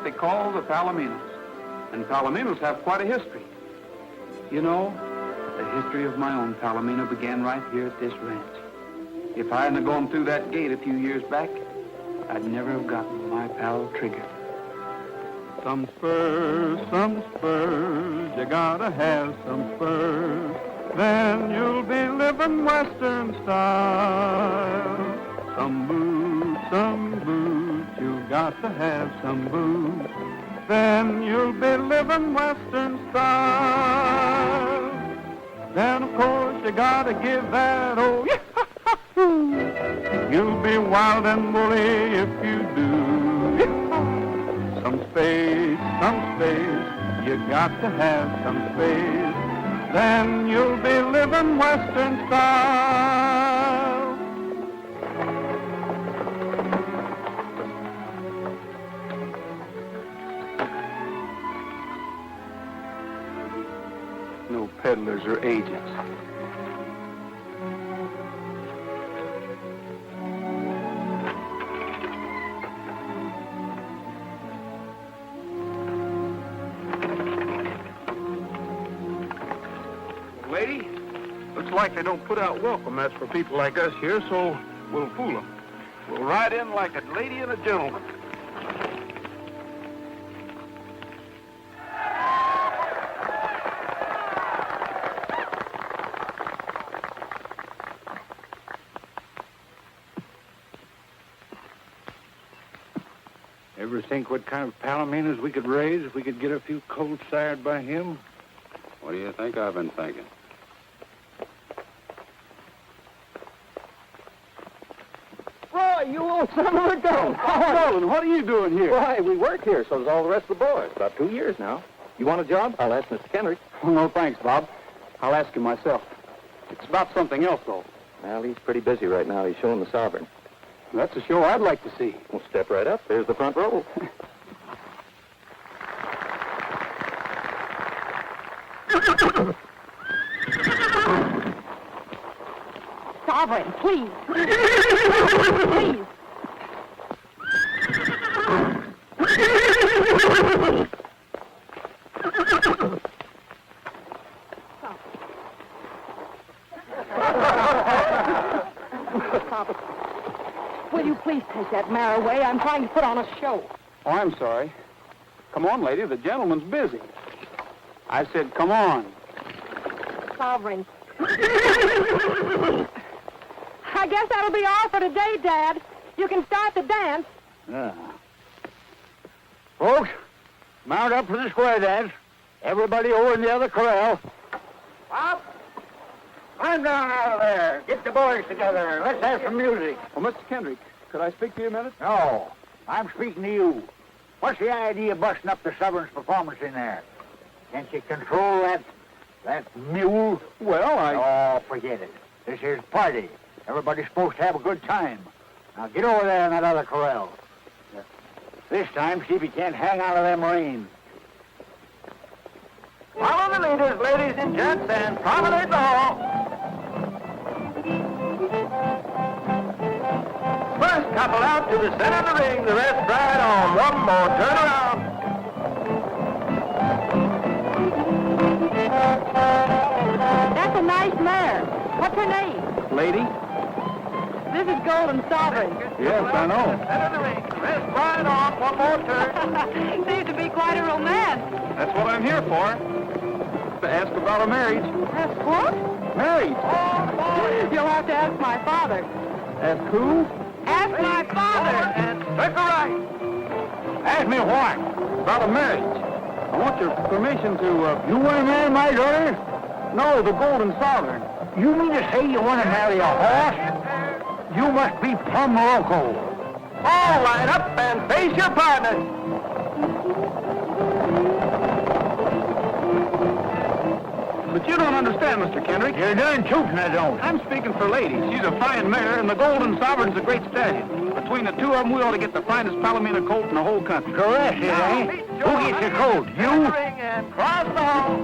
they call the Palominos. And Palominos have quite a history. You know, the history of my own Palomino began right here at this ranch. If I hadn't gone through that gate a few years back, I'd never have gotten my pal Trigger. Some spurs, you gotta have some spurs. Then you'll be living Western style. Some boots, you got to have some boots. Then you'll be living Western style. Then, of course, you gotta give that old yahoo. You'll be wild and woolly if you do. Some space, you got to have some space. Then you'll be living Western style. No peddlers or agents. Lady, looks like they don't put out welcome mats for people like us here, so we'll fool them. We'll ride in like a lady and a gentleman. Ever think what kind of Palominos we could raise if we could get a few colts sired by him? What do you think I've been thinking? Roy, you old son of a gun! Nolan, what are you doing here? Why, we work here, so does all the rest of the boys. About 2 years now. You want a job? I'll ask Mr. Kendrick. Oh, no, thanks, Bob. I'll ask him myself. It's about something else, though. Well, he's pretty busy right now. He's showing the Sovereign. That's a show I'd like to see. Well, step right up. There's the front row. Sovereign, please. Please. Will you please take that mare away? I'm trying to put on a show. Oh, I'm sorry. Come on, lady. The gentleman's busy. I said, come on. Sovereign. I guess that'll be all for today, Dad. You can start the dance. Yeah. Folks, mount up for the square dance. Everybody over in the other corral. Bob, climb down out of there. Get the boys together. Let's have some music. Oh, Mr. Kendrick, could I speak to you a minute? No, I'm speaking to you. What's the idea of busting up the Sovereign's performance in there? Can't you control that mule? Well, Oh, forget it. This here's a party. Everybody's supposed to have a good time. Now get over there in that other corral. This time, see if you can't hang out of them reins. Follow the leaders, ladies and gents, and promenade the hall. First couple out to the center of the ring, the rest ride on. One more turn around. That's a nice mare. What's her name? lady? This is Golden Sovereign. Yes, I know. Center of the ring, the rest ride on. One more turn. Seems to be quite a romance. That's what I'm here for. To ask about a marriage. Ask what? Marriage. You'll have to ask my father. Ask who? Ask my father. And circle right. Ask me what? About a marriage. I want your permission to, You want to marry my daughter? No, the Golden Sovereign. You mean to say you want to marry a horse? You must be plumb loco. All line up and face your partners. But you don't understand, Mr. Kendrick. You're doing tootin', I don't. I'm speaking for ladies. She's a fine mare, and the Golden Sovereign's a great stallion. Between the two of them, we ought to get the finest Palomino colt in the whole country. Correct, it ain't. Who gets the coat? You? Ring and cross the hall.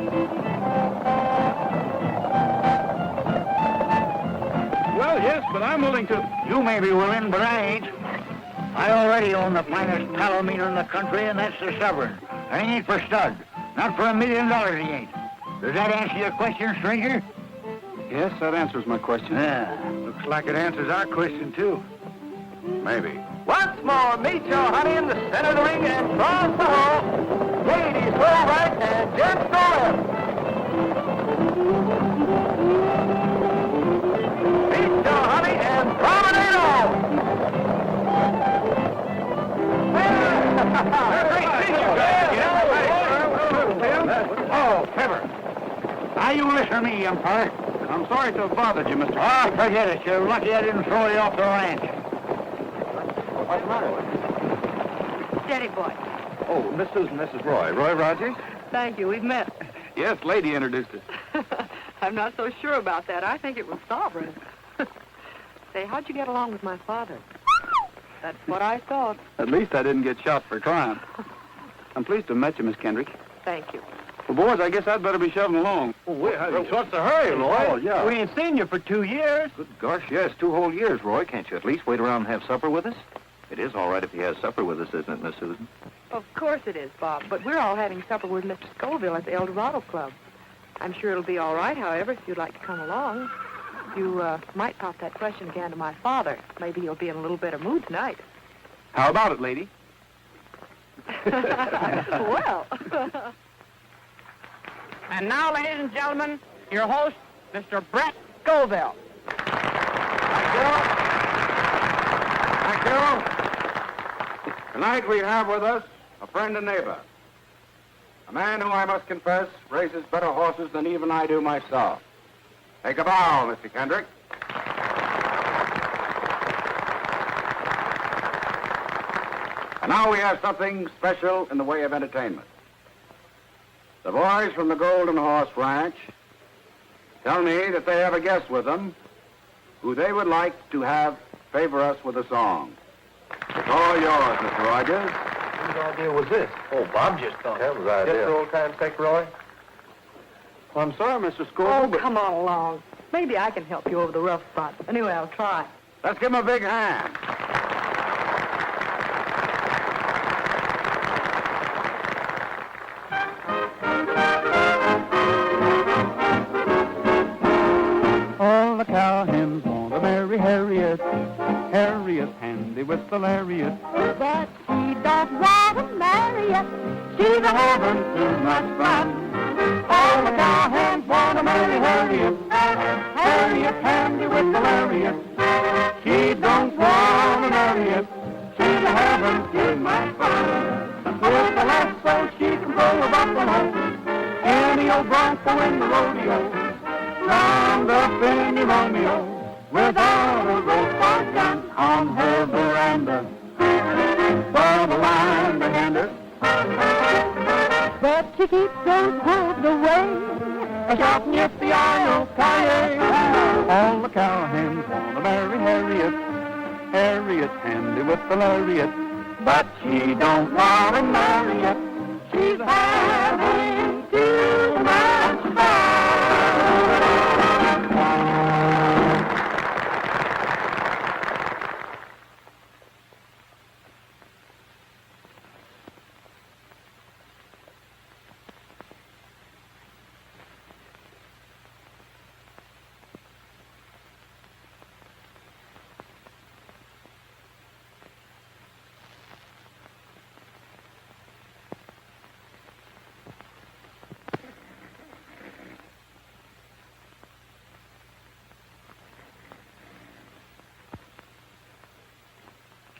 Well, yes, but I'm willing to... You may be willing, but I ain't. I already own the finest palomino in the country, and that's the Sovereign. I ain't for stud. Not for $1 million, he ain't. Does that answer your question, stranger? Yes, that answers my question. Yeah. Looks like it answers our question, too. Maybe. Once more, meet your honey in the center of the ring and cross the hole. Ladies go right and gents go left. Meet your honey and promenade on. Oh, Pepper. Now you listen to me, umpire. I'm sorry to have bothered you, Mr. Oh, forget it. You're lucky I didn't throw you off the ranch. What's the matter with you? Steady, boy. Oh, Mrs. Roy. Roy Rogers? Thank you. We've met. Yes, lady introduced us. I'm not so sure about that. I think it was Sovereign. Say, how'd you get along with my father? That's what I thought. At least I didn't get shot for crime. I'm pleased to have met you, Miss Kendrick. Thank you. Well, boys, I guess I'd better be shoving along. Oh, wait, what's the hurry, Roy? Oh, yeah. We ain't seen you for 2 years. Good gosh, yes, 2 whole years, Roy. Can't you at least wait around and have supper with us? It is all right if he has supper with us, isn't it, Miss Susan? Of course it is, Bob. But we're all having supper with Mr. Scoville at the El Dorado Club. I'm sure it'll be all right, however, if you'd like to come along. You might pop that question again to my father. Maybe he'll be in a little better mood tonight. How about it, lady? Well. And now, ladies and gentlemen, your host, Mr. Brett Scoville. Thank you. Tonight we have with us a friend and neighbor. A man who, I must confess, races better horses than even I do myself. Take a bow, Mr. Kendrick. And now we have something special in the way of entertainment. The boys from the Golden Horse Ranch tell me that they have a guest with them who they would like to have favor us with a song. It's all yours, Mr. Rogers. Whose idea was this? Oh, Bob just thought. That was idea. Just for old time's sake, Roy. Well, I'm sorry, Mr. Scoville, Oh, but... come on along. Maybe I can help you over the rough spot. Anyway, I'll try. Let's give him a big hand. All the cowhands want to marry Harriet. Harriet's handy with the lariat. But she don't want to marry you. She's a having too much fun. All the cowhands want to marry Harriet. Harriet's handy with the lariat. She don't want to marry it. She's a having too much fun. With the lasso she can throw a buffalo. Any old bronco in the rodeo. Round up any Romeo without a rope or gun on her veranda. For the line behind her. But she keeps those hooves away. Shouting at the I-O-K-A. All the cowhands want to marry Harriet. Harriet's handy with the lariat. But she don't want to marry it. She's having too much fun.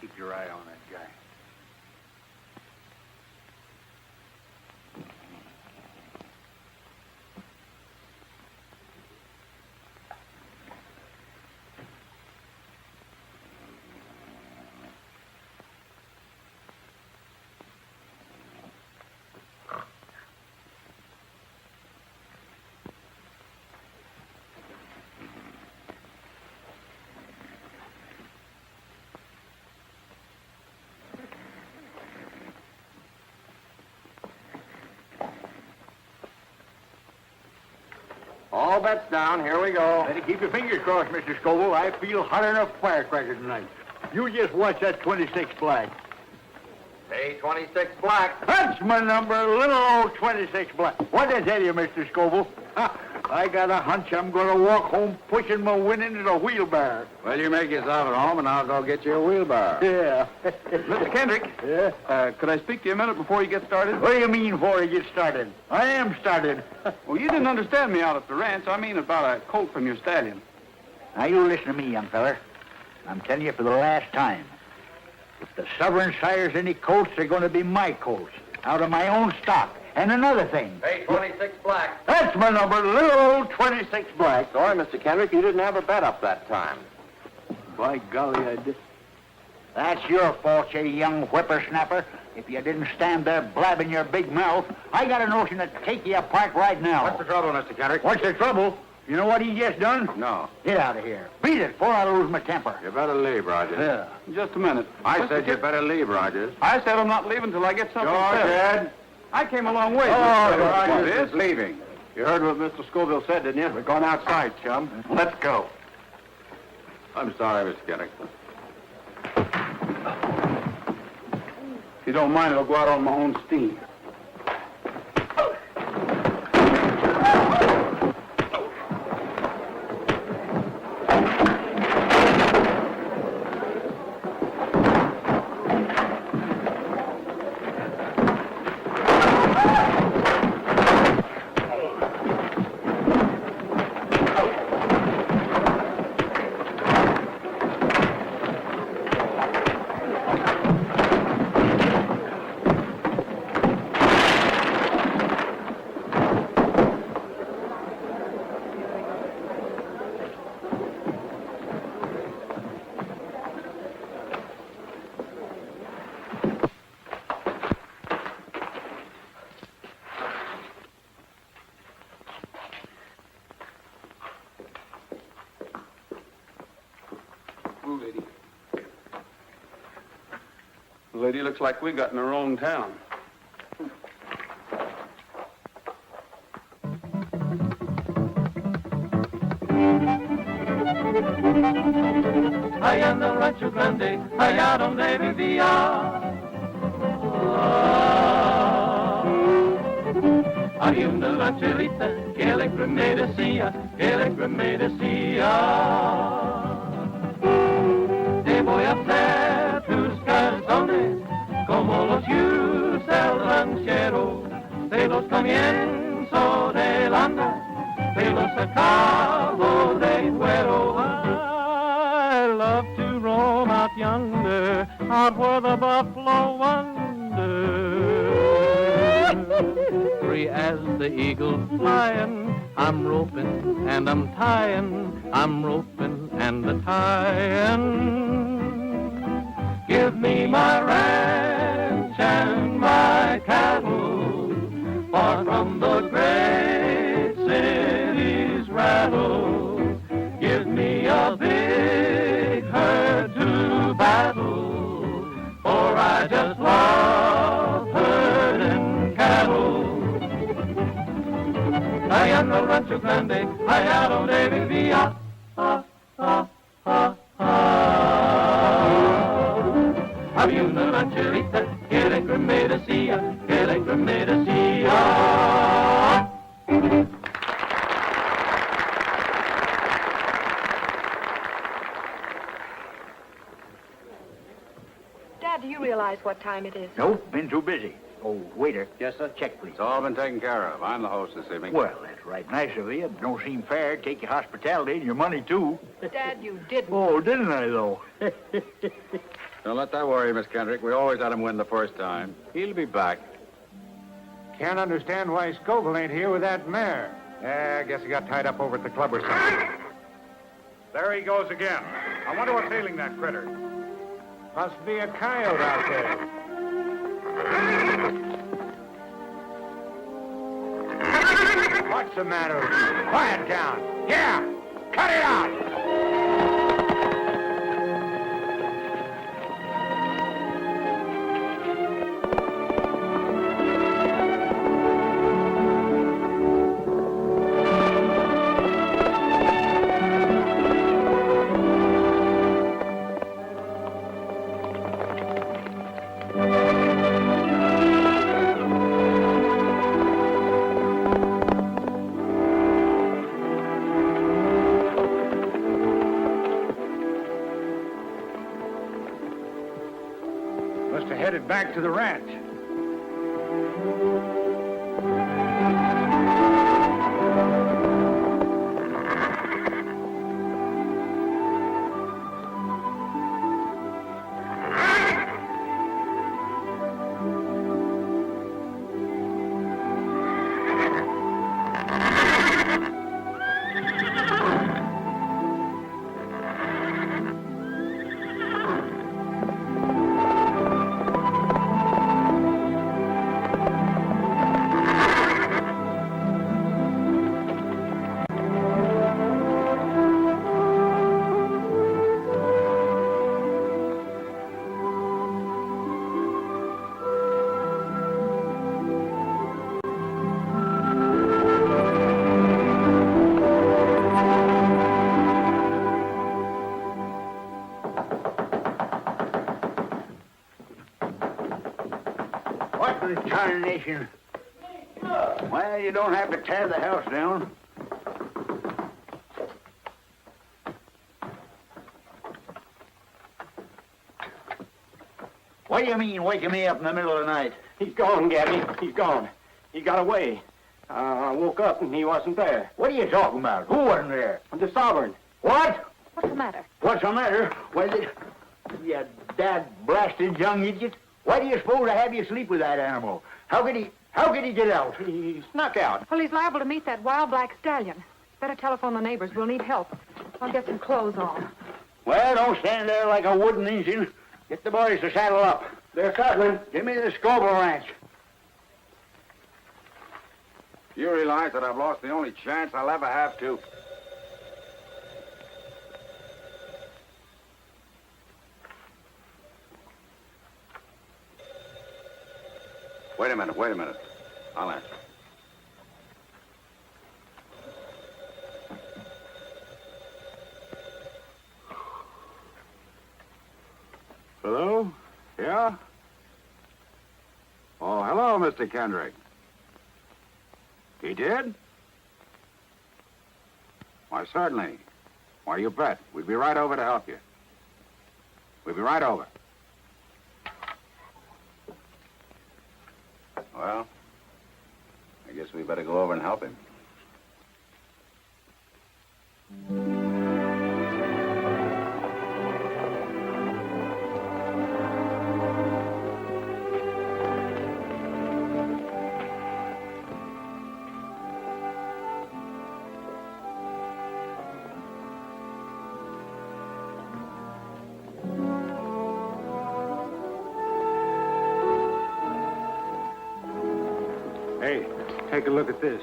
Keep your eye on that guy. All bets down. Here we go. Better keep your fingers crossed, Mr. Scoville. I feel hotter than a firecracker tonight. You just watch that 26 black. Hey, 26 black. That's my number, little old 26 black. What did I tell you, Mr. Scoville? I got a hunch I'm going to walk home pushing my winning in a wheelbarrow. Well, you make yourself at home, and I'll go get you a wheelbarrow. Yeah. Mr. Kendrick. Yeah? Could I speak to you a minute before you get started? What do you mean before I get started? I am started. Well, you didn't understand me out at the ranch. I mean about a colt from your stallion. Now, you listen to me, young feller. I'm telling you for the last time. If the Sovereign sires any colts, they're going to be my colts, out of my own stock. And another thing. Hey, 26 black. That's my number, little old 26 black. Sorry, Mr. Kendrick, you didn't have a bet up that time. By golly, I did. That's your fault, you young whippersnapper. If you didn't stand there blabbing your big mouth, I got a notion to take you apart right now. What's the trouble, Mr. Kendrick? What's the trouble? You know what he just done? No. Get out of here. Beat it before I lose my temper. You better leave, Rogers. Yeah. Just a minute. I said you better leave, Rogers. I said I'm not leaving till I get something George, said. Ed. I came a long way. Rogers is leaving. You heard what Mr. Scoville said, didn't you? We're going outside, chum. Let's go. I'm sorry, Mr. Kendrick. If you don't mind, I'll go out on my own steam. Lady, looks like we got in the wrong town. Allá en el Rancho Grande, allá donde vivía. Había una rancherita que alegre me decía, te voy a hacer tus calzones como los usa el ranchero, de los comienzo del anda, de los acabo de cuero. I love to roam out yonder, out where the buffalo wander. Free as the eagle flying, I'm roping and I'm tying, I'm roping and a tying. Give me my ranch and my cattle, far from the great city's rattle. Give me a big herd to battle, for I just love herding cattle. Allá en el Rancho Grande, allá donde vivía. Había una rancherita que alegre me decía, Dad, do you realize what time it is? Nope, been too busy. Oh, waiter. Yes, sir? Check, please. It's all been taken care of. I'm the host this evening. Well, that's right nice of you. Don't seem fair. Take your hospitality and your money, too. Dad, you didn't. Oh, didn't I, though? Don't let that worry you, Miss Kendrick. We always let him win the first time. He'll be back. Can't understand why Scoville ain't here with that mare. Yeah, I guess he got tied up over at the club or something. There he goes again. I wonder what's ailing that critter. Must be a coyote out there. What's the matter with you? Quiet down. Yeah, cut it out. get back to the ranch. What in tarnation? Well, you don't have to tear the house down. What do you mean, waking me up in the middle of the night? He's gone, Gabby. He's gone. He got away. I woke up and he wasn't there. What are you talking about? Who wasn't there? The sovereign. What? What's the matter? What's the matter? Why, you dad-blasted young idiot. Why do you suppose I have you sleep with that animal? How could he get out? He snuck out. Well, he's liable to meet that wild black stallion. Better telephone the neighbors. We'll need help. I'll get some clothes on. Well, don't stand there like a wooden engine. Get the boys to saddle up. They're saddling. Give me the Scoville ranch. You realize that I've lost the only chance I'll ever have to. Wait a minute. I'll answer. Hello? Yeah? Oh, hello, Mr. Kendrick. He did? Why, certainly. Why, you bet. We'll be right over to help you. We'll be right over. Well, I guess we better go over and help him. Hey, take a look at this.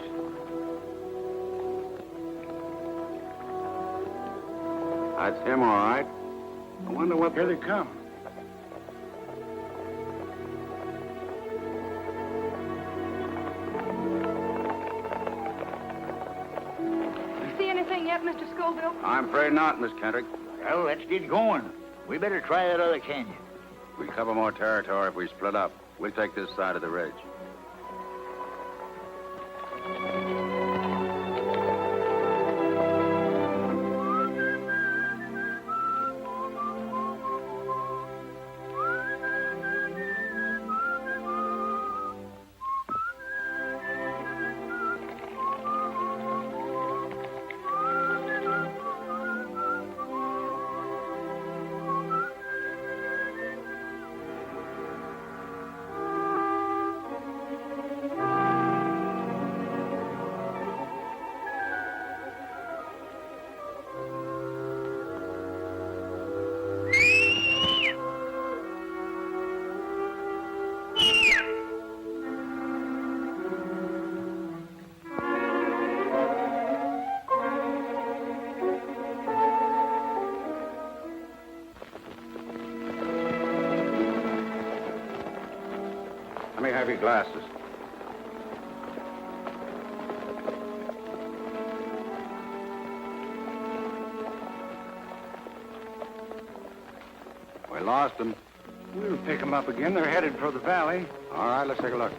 That's him, all right. I wonder what... Here they come. You see anything yet, Mr. Scoville? I'm afraid not, Miss Kendrick. Well, let's get going. We better try that other canyon. We cover more territory if we split up. We'll take this side of the ridge. Let me have your glasses. We lost them. We'll pick them up again. They're headed for the valley. All right, let's take a look.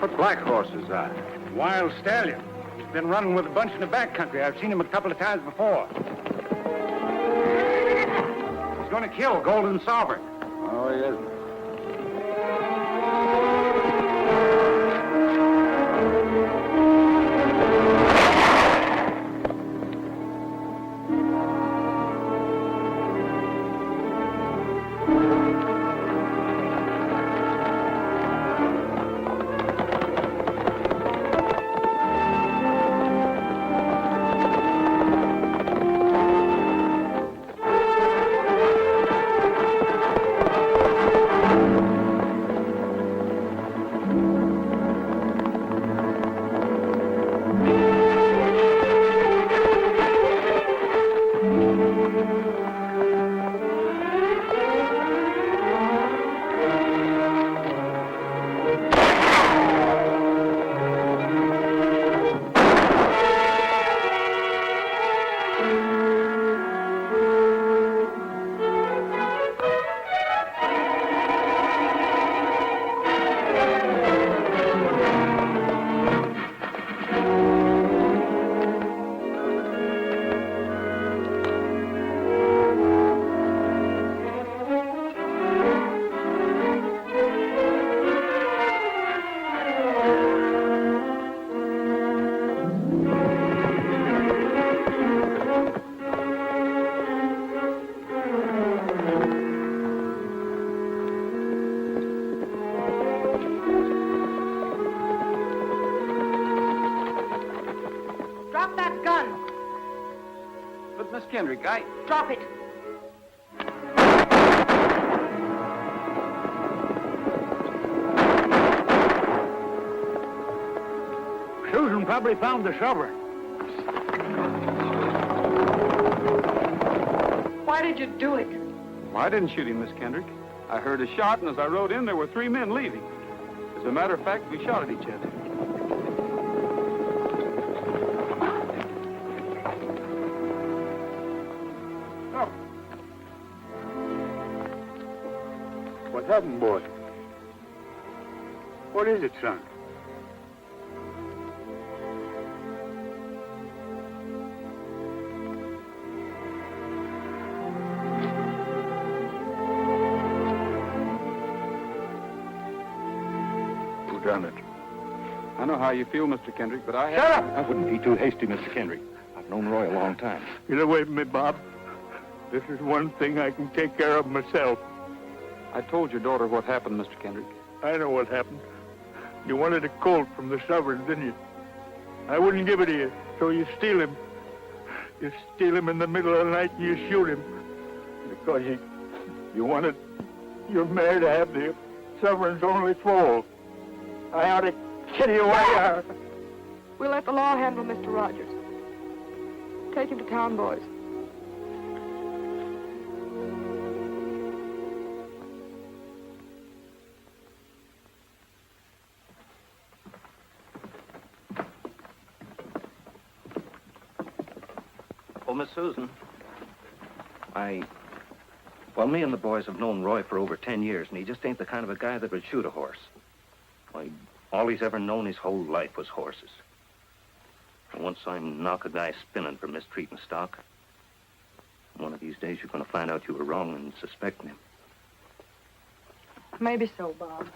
What black horse is that? Wild stallion. He's been running with a bunch in the back country. I've seen him a couple of times before. He's going to kill Golden Sovereign. Oh, he isn't. Drop that gun. But, Miss Kendrick, Drop it. Susan probably found the sovereign. Why did you do it? Well, I didn't shoot him, Miss Kendrick. I heard a shot, and as I rode in, there were 3 men leaving. As a matter of fact, we shot at each other. Oh. What happened, boy? What is it, son? Done it. I know how you feel, Mr. Kendrick, but I Shut up! I wouldn't be too hasty, Mr. Kendrick. I've known Roy a long time. Get away from me, Bob. This is one thing I can take care of myself. I told your daughter what happened, Mr. Kendrick. I know what happened. You wanted a colt from the Sovereign, didn't you? I wouldn't give it to you, so you steal him. You steal him in the middle of the night and you shoot him. Because you wanted your mare to have the Sovereign's only foal. I ought to kill you away. We'll let the law handle Mr. Rogers. Take him to town, boys. Oh, Miss Susan. Well, me and the boys have known Roy for over 10 years, and he just ain't the kind of a guy that would shoot a horse. Why, all he's ever known his whole life was horses. And once I knock a guy spinning for mistreating stock, one of these days you're going to find out you were wrong and suspecting him. Maybe so, Bob.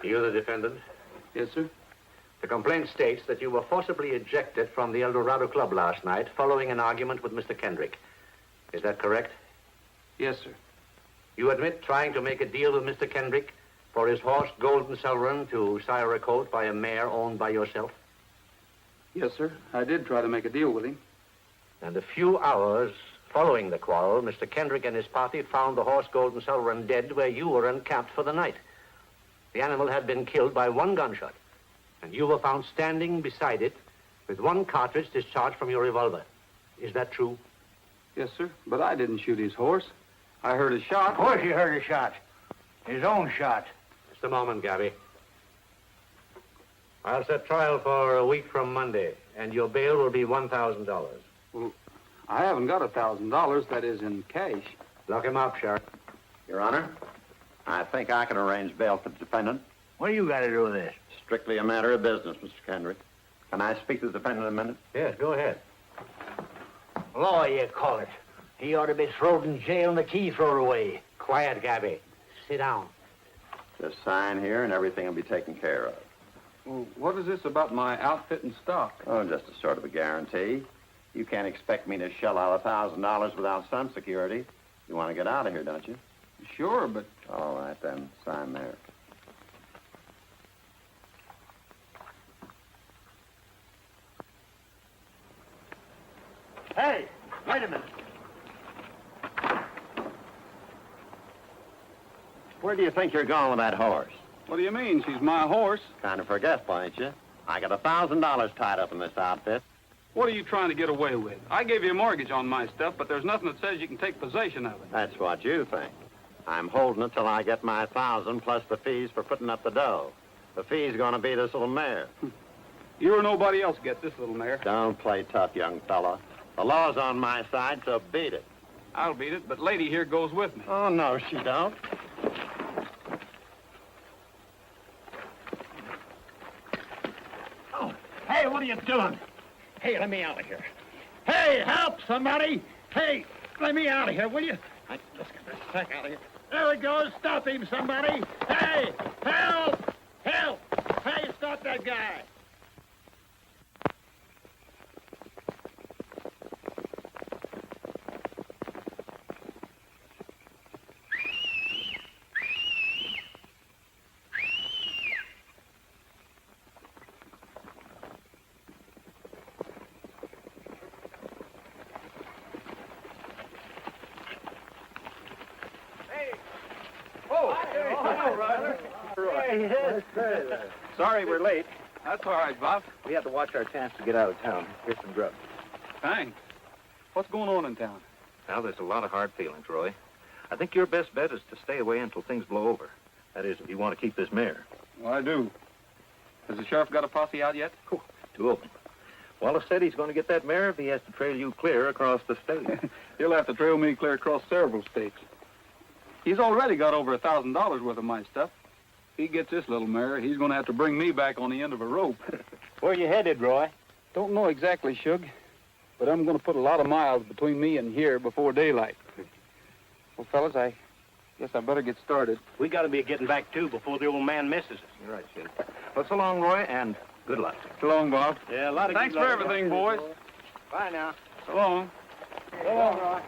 You the defendant? Yes, sir. The complaint states that you were forcibly ejected from the El Dorado Club last night following an argument with Mr. Kendrick. Is that correct? Yes, sir. You admit trying to make a deal with Mr. Kendrick for his horse, Golden Sovereign, to sire a colt by a mare owned by yourself? Yes, sir. I did try to make a deal with him. And a few hours following the quarrel, Mr. Kendrick and his party found the horse, Golden Sovereign, dead where you were encamped for the night. The animal had been killed by one gunshot, and you were found standing beside it with one cartridge discharged from your revolver. Is that true? Yes, sir. But I didn't shoot his horse. I heard a shot. Of course he heard a shot. His own shot. Just a moment, Gabby. I'll set trial for a week from Monday, and your bail will be $1,000. Well, I haven't got $1,000, that is, in cash. Lock him up, Sheriff. Your Honor, I think I can arrange bail for the defendant. What do you got to do with this? Strictly a matter of business, Mr. Kendrick. Can I speak to the defendant a minute? Yes, go ahead. Law, you call it. He ought to be thrown in jail and the key thrown away. Quiet, Gabby. Sit down. Just sign here and everything will be taken care of. Well, what is this about my outfit and stock? Oh, just a sort of a guarantee. You can't expect me to shell out $1,000 without some security. You want to get out of here, don't you? Sure, but... All right, then. Sign there. Hey, wait a minute. Where do you think you're going with that horse? What do you mean? She's my horse. Kind of forgetful, ain't you? I got $1,000 tied up in this outfit. What are you trying to get away with? I gave you a mortgage on my stuff, but there's nothing that says you can take possession of it. That's what you think. I'm holding it till I get my 1,000 plus the fees for putting up the dough. The fee's gonna be this little mare. You or nobody else get this little mare. Don't play tough, young fella. The law's on my side, so beat it. I'll beat it, but lady here goes with me. Oh, no, she don't. Oh, hey, what are you doing? Hey, let me out of here. Hey, help somebody. Hey, let me out of here, will you? Let's get this sack out of here. There he goes. Stop him, somebody. Hey, help! Help! Hey, stop that guy. Sorry we're late. That's all right, Bob. We had to watch our chance to get out of town. Here's some grub. Thanks. What's going on in town? Now, there's a lot of hard feelings, Roy. I think your best bet is to stay away until things blow over. That is, if you want to keep this mare. Well, I do. Has the sheriff got a posse out yet? Two of them. Wallace said he's going to get that mare if he has to trail you clear across the state. He'll have to trail me clear across several states. He's already got over $1,000 worth of my stuff. If he gets this little mare, he's going to have to bring me back on the end of a rope. Where you headed, Roy? Don't know exactly, Shug, but I'm going to put a lot of miles between me and here before daylight. Well, fellas, I guess I better get started. We got to be getting back, too, before the old man misses us. You're right, Shug. Well, so long, Roy, and good luck. So long, Bob. Yeah, a lot of Thanks for everything, boys. Bye now. So long. So long, Roy.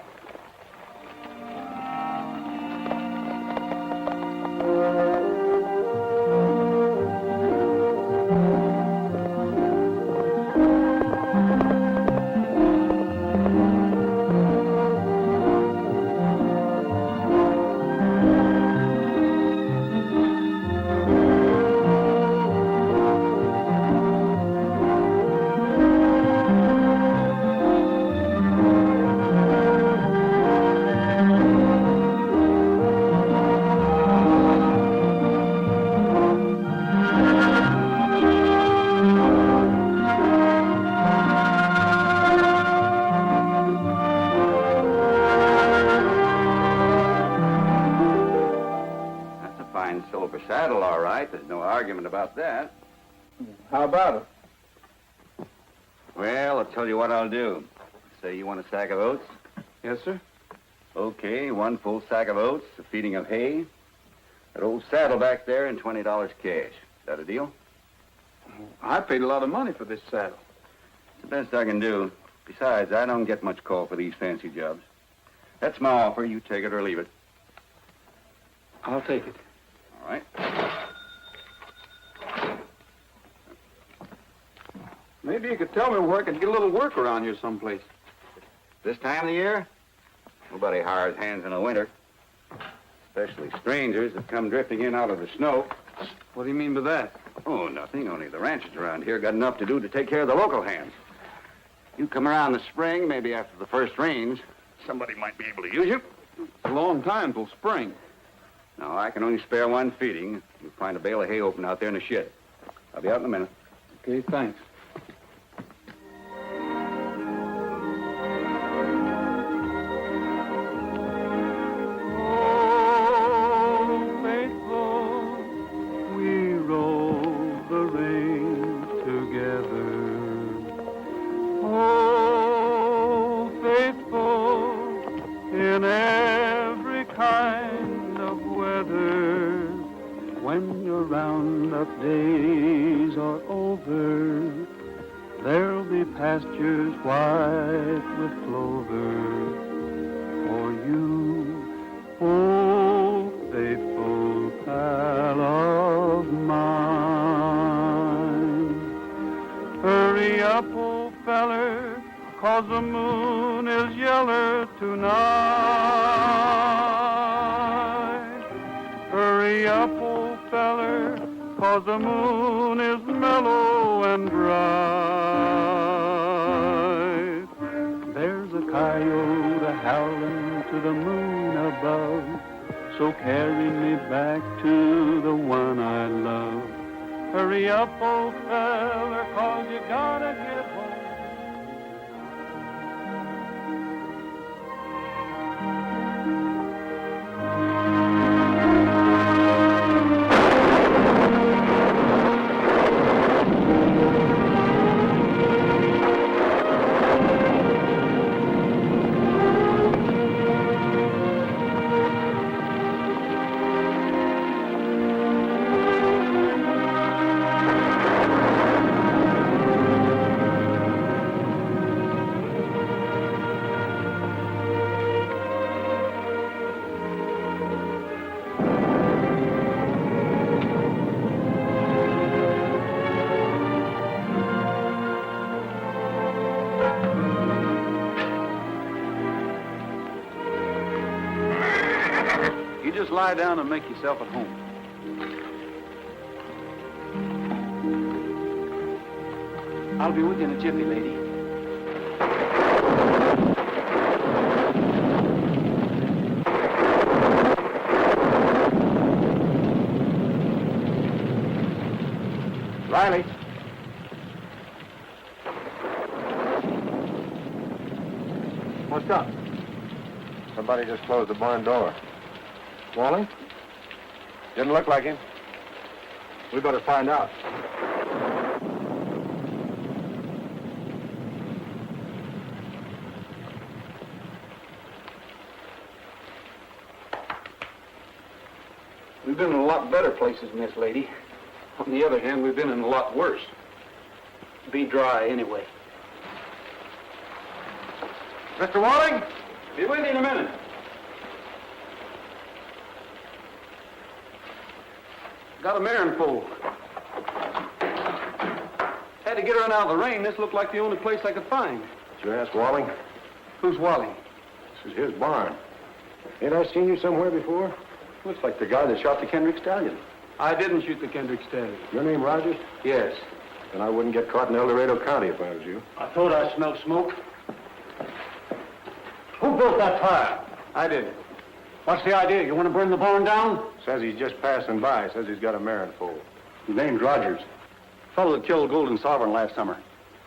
Saddle, all right. There's no argument about that. How about it? Well, I'll tell you what I'll do. Say you want a sack of oats? Yes, sir. Okay, 1 full sack of oats, a feeding of hay, that old saddle back there, and $20 cash. Is that a deal? I paid a lot of money for this saddle. It's the best I can do. Besides, I don't get much call for these fancy jobs. That's my offer. You take it or leave it. I'll take it. All right. Maybe you could tell me where I could get a little work around here someplace. This time of the year, nobody hires hands in the winter. Especially strangers that come drifting in out of the snow. What do you mean by that? Oh, nothing. Only the ranchers around here got enough to do to take care of the local hands. You come around the spring, maybe after the first rains, somebody might be able to use you. It's a long time till spring. No, I can only spare one feeding. You'll find a bale of hay open out there in the shed. I'll be out in a minute. Okay, thanks. Pastures white with clover for you, oh faithful pal of mine. Hurry up, old feller, 'cause the moon is yeller tonight. Hurry up, old feller, 'cause the moon is mellow and bright. Coyote howling to the moon above, so carry me back to the one I love. Hurry up, old feller, 'cause you gotta get home. Just lie down and make yourself at home. I'll be with you in a jiffy, lady. Riley. What's up? Somebody just closed the barn door. Walling? Didn't look like him. We better find out. We've been in a lot better places than this, lady. On the other hand, we've been in a lot worse. Be dry, anyway. Mr. Walling? Be with you in a minute. Got a mare and foal. Had to get her in out of the rain. This looked like the only place I could find. Did you ask Walling? Who's Wally? This is his barn. Ain't I seen you somewhere before? Looks like the guy that shot the Kendrick stallion. I didn't shoot the Kendrick stallion. Your name Rogers? Yes. Then I wouldn't get caught in El Dorado County if I was you. I thought I smelled smoke. Who built that fire? I did. What's the idea? You want to burn the barn down? Says he's just passing by. Says he's got a mare and foal. His name's Rogers. Fellow that killed Golden Sovereign last summer.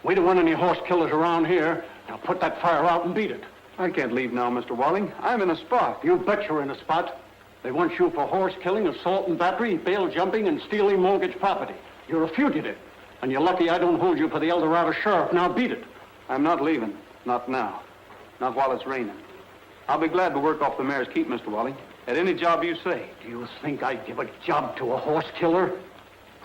We don't want any horse killers around here. Now put that fire out and beat it. I can't leave now, Mr. Walling. I'm in a spot. You bet you're in a spot. They want you for horse killing, assault and battery, bail jumping, and stealing mortgage property. You're a fugitive. And you're lucky I don't hold you for the El Dorado sheriff. Now beat it. I'm not leaving. Not now. Not while it's raining. I'll be glad to work off the mare's keep, Mr. Walling. At any job you say. Do you think I'd give a job to a horse killer?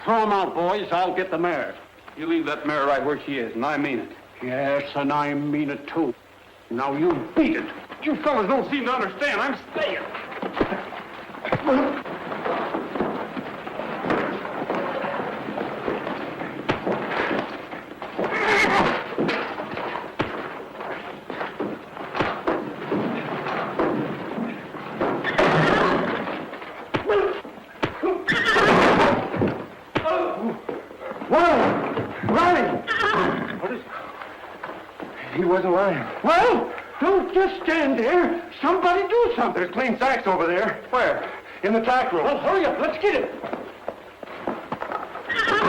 Throw 'em out, boys. I'll get the mare. You leave that mare right where she is, and I mean it. Yes, and I mean it, too. Now you beat it. You fellas don't seem to understand. I'm staying. He wasn't lying. Well, don't just stand there. Somebody do something. There's clean sacks over there. Where? In the tack room. Well, hurry up. Let's get it.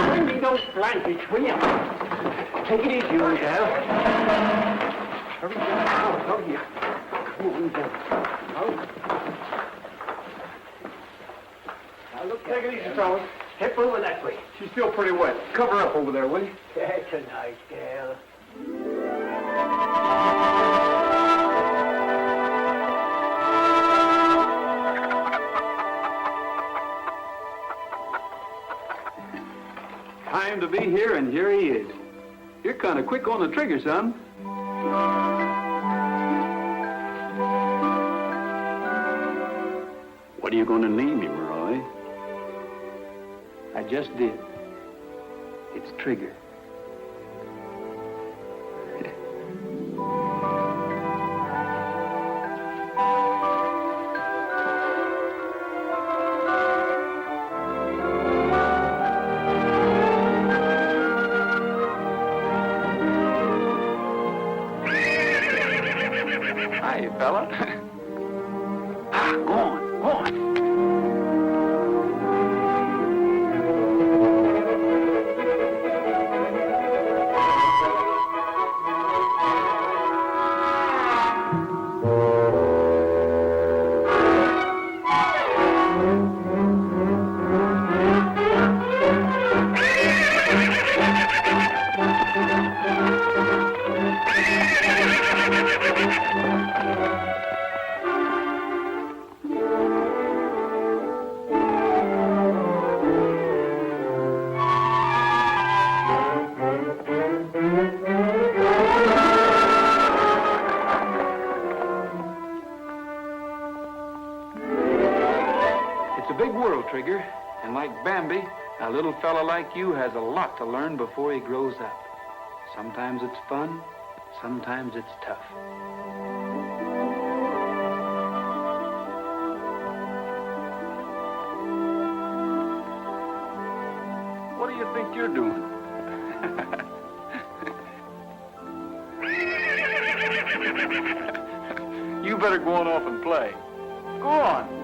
Bring me those blankets, will you? Take it easy, young gal. Hurry down. Hurry up. Come on down. Now, look. Take it easy, fellas. Step over that way. She's still pretty wet. Cover her up over there, will you? That's a nice gal. Time to be here, and here he is. You're kind of quick on the trigger, son. What are you going to name him, Roy? I just did. It's Trigger. Hi, fella. Go on, go on. Trigger, and like Bambi, a little fella like you has a lot to learn before he grows up. Sometimes it's fun, sometimes it's tough. What do you think you're doing? You better go on off and play. Go on.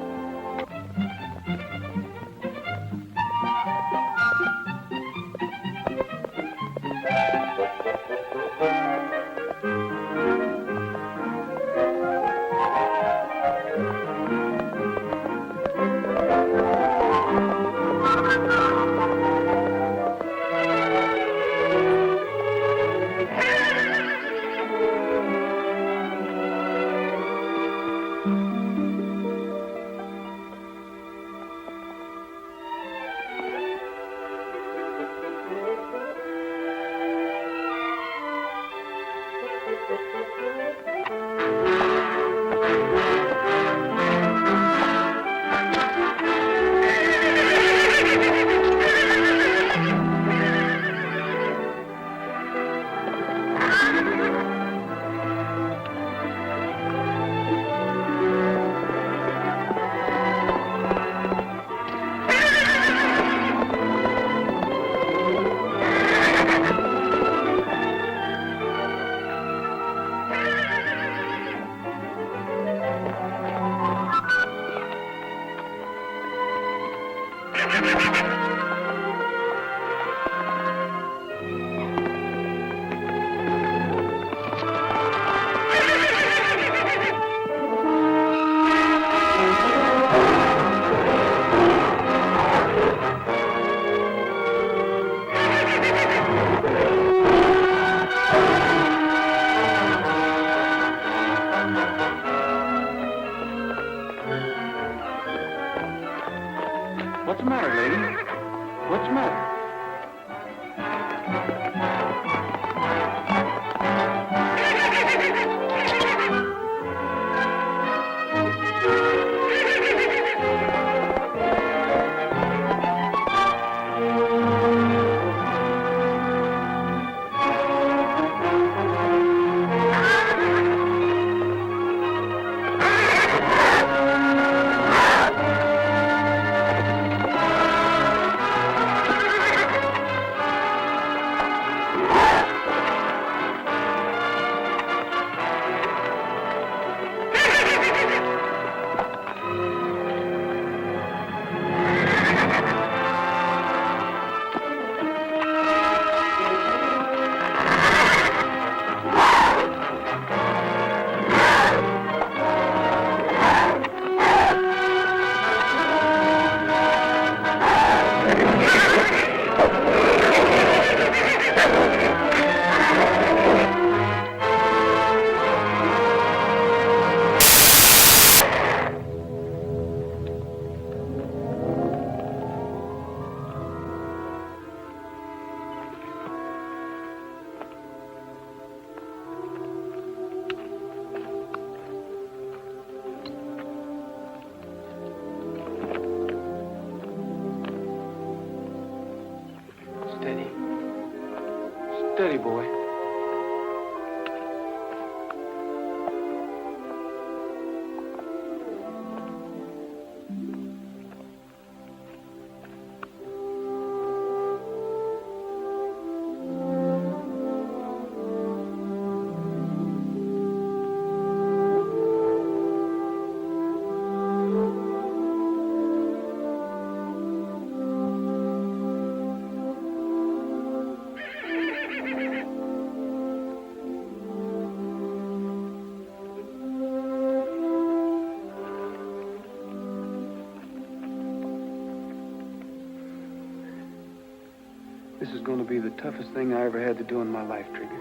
going to be the toughest thing I ever had to do in my life, Trigger.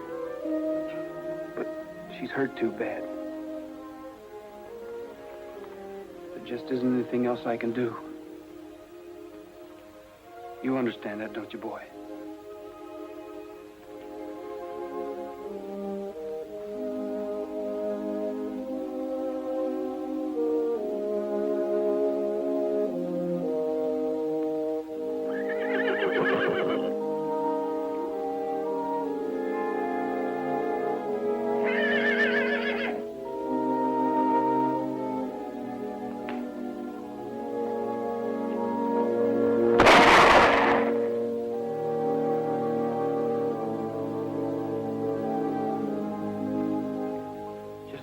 But she's hurt too bad. There just isn't anything else I can do. You understand that, don't you, boy?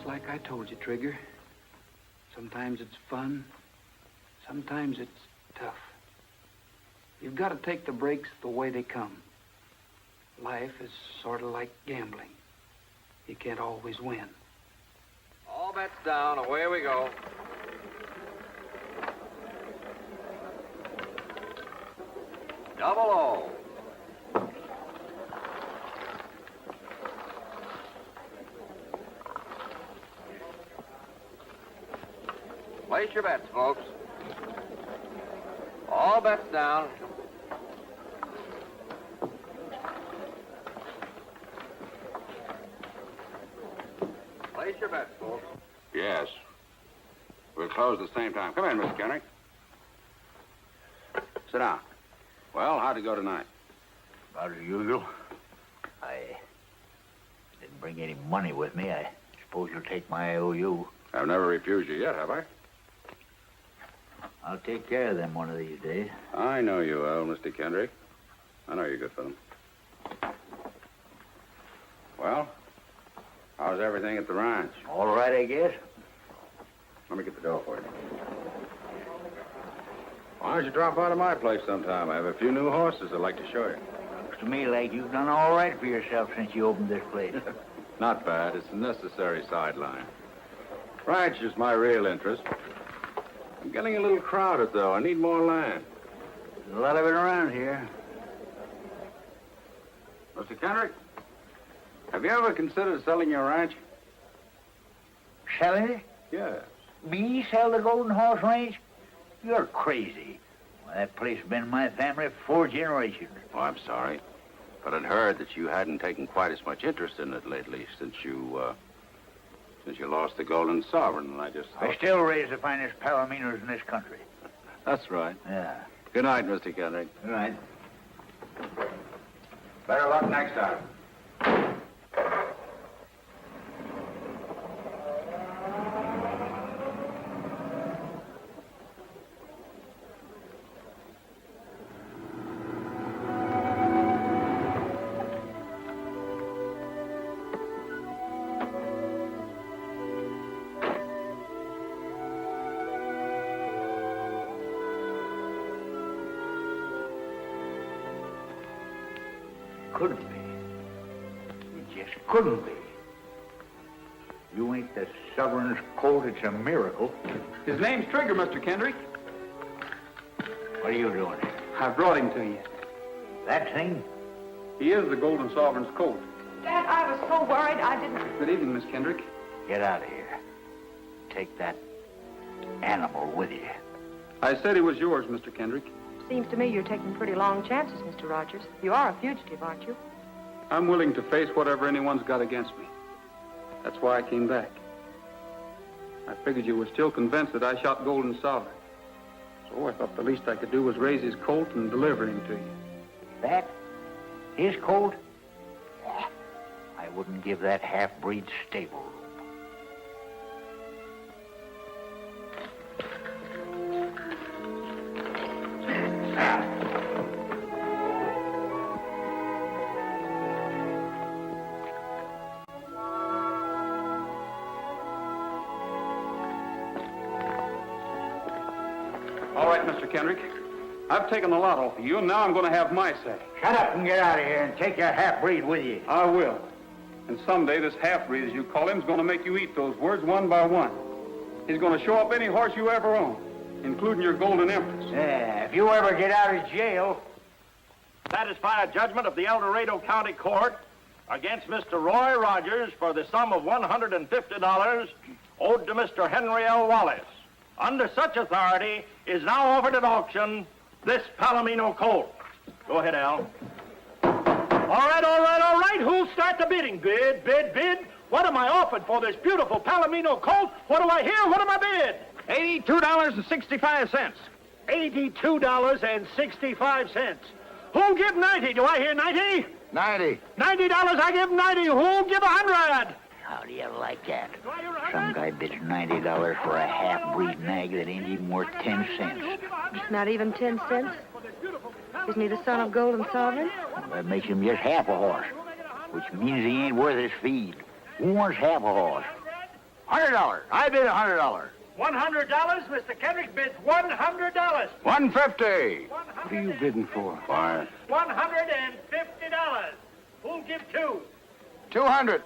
Like I told you, Trigger. Sometimes it's fun. Sometimes it's tough. You've got to take the breaks the way they come. Life is sort of like gambling. You can't always win. All bets down. Away we go. Double O. Place your bets, folks. All bets down. Place your bets, folks. Yes. We'll close at the same time. Come in, Mr. Kendrick. Sit down. Well, how'd it go tonight? About as usual. I didn't bring any money with me. I suppose you'll take my IOU. I've never refused you yet, have I? I'll take care of them one of these days. I know you will, Mr. Kendrick. I know you're good for them. Well, how's everything at the ranch? All right, I guess. Let me get the door for you. Why don't you drop out of my place sometime? I have a few new horses I'd like to show you. Looks to me like you've done all right for yourself since you opened this place. Not bad. It's a necessary sideline. Ranch is my real interest. I'm getting a little crowded, though. I need more land. There's a lot of it around here. Mr. Kendrick, have you ever considered selling your ranch? Selling it? Yes. Me sell the Golden Horse Ranch? You're crazy. Well, that place has been in my family for 4 generations. Oh, I'm sorry. But I'd heard that you hadn't taken quite as much interest in it lately since you lost the Golden Sovereign, and I just thought... I still raise the finest palominos in this country. That's right. Yeah. Good night, Mr. Kendrick. Good night. Better luck next time. Couldn't be. It just couldn't be. You ain't the Sovereign's colt. It's a miracle. His name's Trigger, Mr. Kendrick. What are you doing here? I brought him to you. That thing? He is the Golden Sovereign's colt. Dad, I was so worried I didn't... Good evening, Miss Kendrick. Get out of here. Take that animal with you. I said he was yours, Mr. Kendrick. Seems to me you're taking pretty long chances, Mr. Rogers. You are a fugitive, aren't you? I'm willing to face whatever anyone's got against me. That's why I came back. I figured you were still convinced that I shot Golden Sovereign. So I thought the least I could do was raise his colt and deliver him to you. That? His colt? I wouldn't give that half-breed stable room. All right, Mr. Kendrick. I've taken a lot off of you, and now I'm going to have my say. Shut up and get out of here and take your half-breed with you. I will. And someday this half-breed, as you call him, is going to make you eat those words one by one. He's going to show up any horse you ever own, including your Golden Empress. Yeah, if you ever get out of jail, satisfy a judgment of the El Dorado County Court against Mr. Roy Rogers for the sum of $150 owed to Mr. Henry L. Wallace. Under such authority is now offered at auction this Palomino colt. Go ahead, Al. All right. Who'll start the bidding? Bid. What am I offered for this beautiful Palomino colt? What do I hear? What am I bid? $82.65. $82.65. Who'll give 90? Do I hear 90? 90. $90, I give 90. Who'll give 100? How do you like that? Some guy bids $90 for a half-breed nag that ain't even worth 10 cents. Not even 10 cents? Isn't he the son of Golden Sovereign? Well, that makes him just half a horse, which means he ain't worth his feed. Who wants half a horse? $100. I bid $100. $100? Mr. Kendrick bids $100. $150. What are you bidding for? Why? $150. Who'll give two? $200. 200,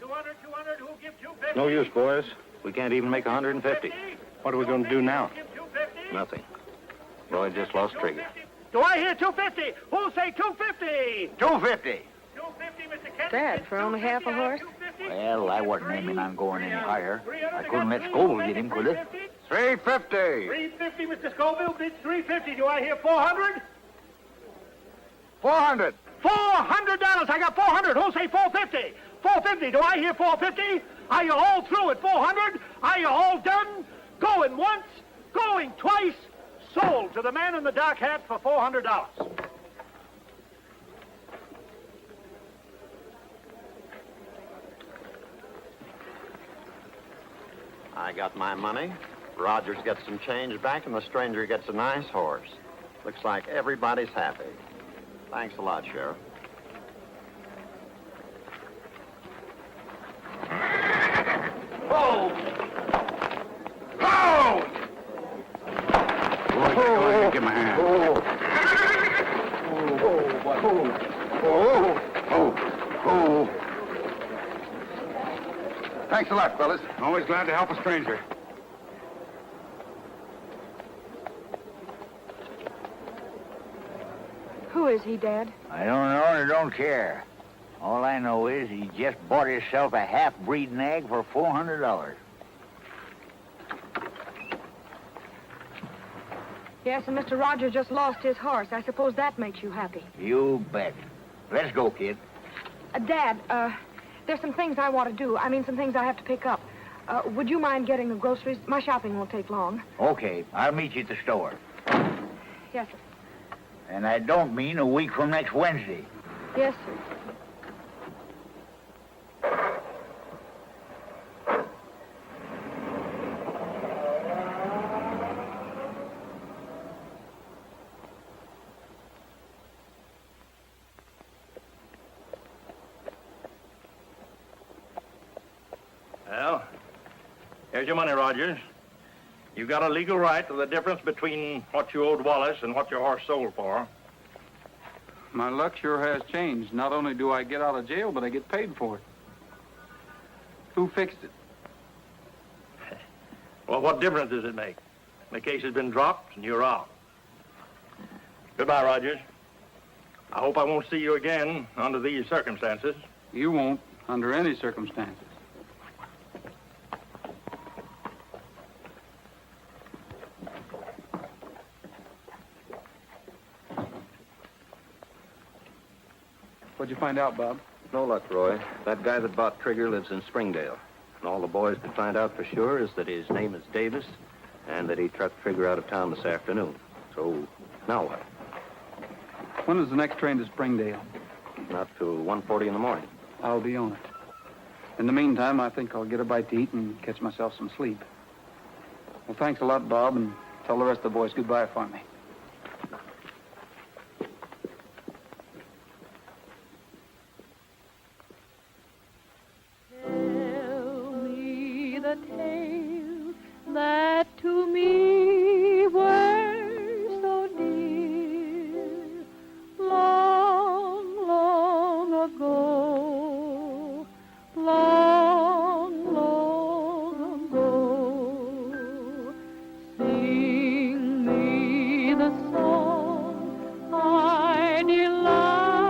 who'll give 250? No use, boys. We can't even make 150. What are we going to do now? Give 250? Nothing. Roy just lost trigger. Do I hear 250? Who'll say 250? 250. 250, Mr. Kendrick. Dad, for only half a horse? Well, I wasn't aiming on going any higher. I couldn't let Scoville get him, could I? 350. 350, Mr. Scoville bids 350. Do I hear 400? 400. $400. I got 400. Who'll say 450? 450. Do I hear 450? Are you all through at 400? Are you all done? Going once, going twice. Sold to the man in the dark hat for $400. I got my money. Rogers gets some change back, and the stranger gets a nice horse. Looks like everybody's happy. Thanks a lot, Sheriff. Hold! Hold! Boy, go ahead and give him a hand. Thanks a lot, fellas. Always glad to help a stranger. Who is he, Dad? I don't know and I don't care. All I know is he just bought himself a half-breed nag for $400. Yes, and Mr. Rogers just lost his horse. I suppose that makes you happy. You bet. Let's go, kid. Dad, there's some things I want to do. I mean, some things I have to pick up. Would you mind getting the groceries? My shopping won't take long. Okay, I'll meet you at the store. Yes, sir. And I don't mean a week from next Wednesday. Yes, sir. Well, here's your money, Rogers. You got a legal right to the difference between what you owed Wallace and what your horse sold for. My luck sure has changed. Not only do I get out of jail, but I get paid for it. Who fixed it? Well, what difference does it make? The case has been dropped and you're out. Goodbye, Rogers. I hope I won't see you again under these circumstances. You won't, under any circumstances. What'd you find out, Bob? No luck, Roy. That guy that bought Trigger lives in Springdale. And all the boys could find out for sure is that his name is Davis and that he trucked Trigger out of town this afternoon. So, now what? When is the next train to Springdale? Not till 1:40 in the morning. I'll be on it. In the meantime, I think I'll get a bite to eat and catch myself some sleep. Well, thanks a lot, Bob, and tell the rest of the boys goodbye for me. Tales that to me were so dear long, long ago, long, long ago. Sing me the song I delight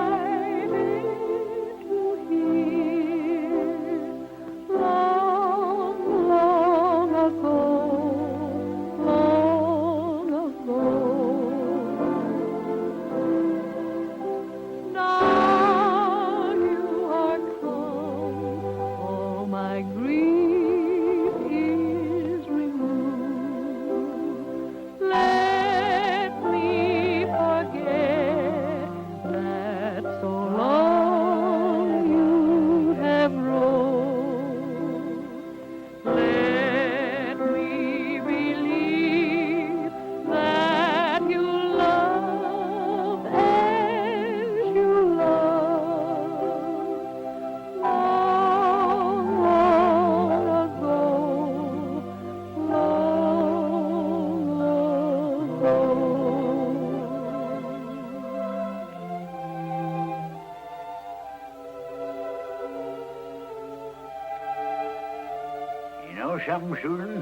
know something, Susan?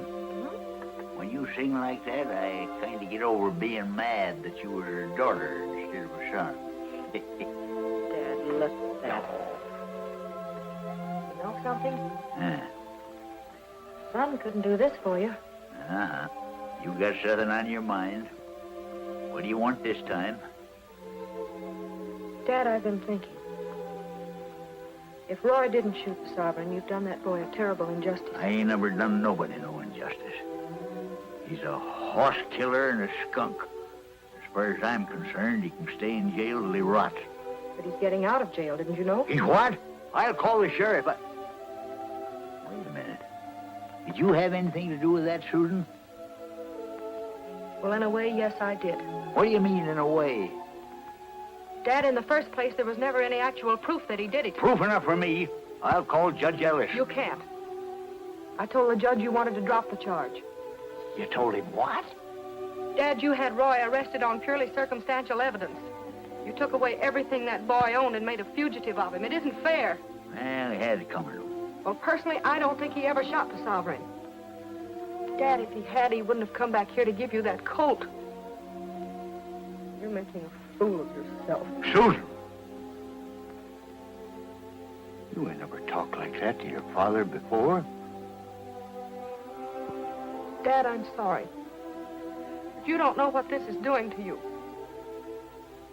When you sing like that, I kind of get over being mad that you were a daughter instead of a son. Dad, look at that. You know something? Son couldn't do this for you. Uh-huh. You got something on your mind. What do you want this time? Dad, I've been thinking. If Roy didn't shoot the sovereign, you've done that boy a terrible injustice. I ain't never done nobody no injustice. He's a horse killer and a skunk. As far as I'm concerned, he can stay in jail till he rots. But he's getting out of jail, didn't you know? He's what? I'll call the sheriff. Wait a minute. Did you have anything to do with that, Susan? Well, in a way, yes, I did. What do you mean, in a way? Dad, in the first place, there was never any actual proof that he did it. Proof enough for me. I'll call Judge Ellis. You can't. I told the judge you wanted to drop the charge. You told him what? Dad, you had Roy arrested on purely circumstantial evidence. You took away everything that boy owned and made a fugitive of him. It isn't fair. Well, he had it coming to him. Well, personally, I don't think he ever shot the sovereign. Dad, if he had, he wouldn't have come back here to give you that colt. You're making a fool of yourself. Susan! You ain't never talked like that to your father before. Dad, I'm sorry. But you don't know what this is doing to you.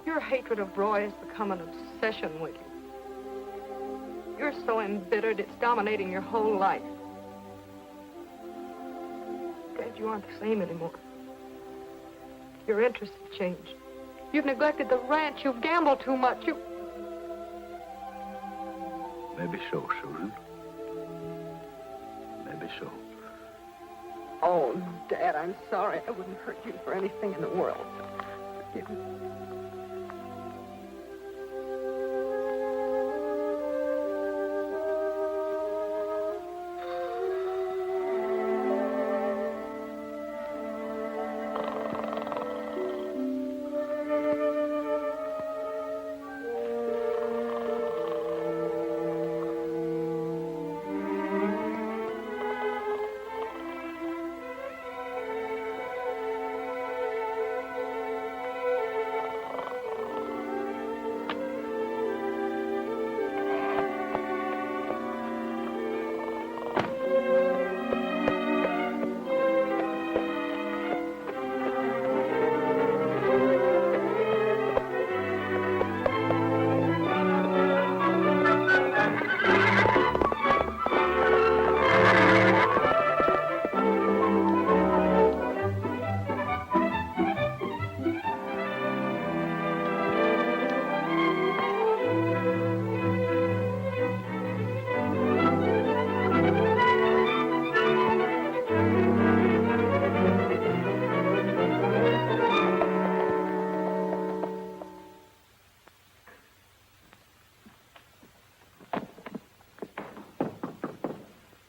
Your hatred of Roy has become an obsession with you. You're so embittered, it's dominating your whole life. Dad, you aren't the same anymore. Your interests have changed. You've neglected the ranch. You've gambled too much. Maybe so, Susan. Maybe so. Oh, Dad, I'm sorry. I wouldn't hurt you for anything in the world. Forgive me.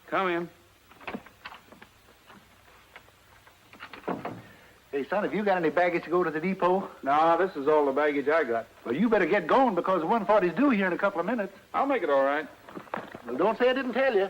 Come in. Hey, son, have you got any baggage to go to the depot? No, this is all the baggage I got. Well, you better get going because 140's due here in a couple of minutes. I'll make it all right. Well, don't say I didn't tell you.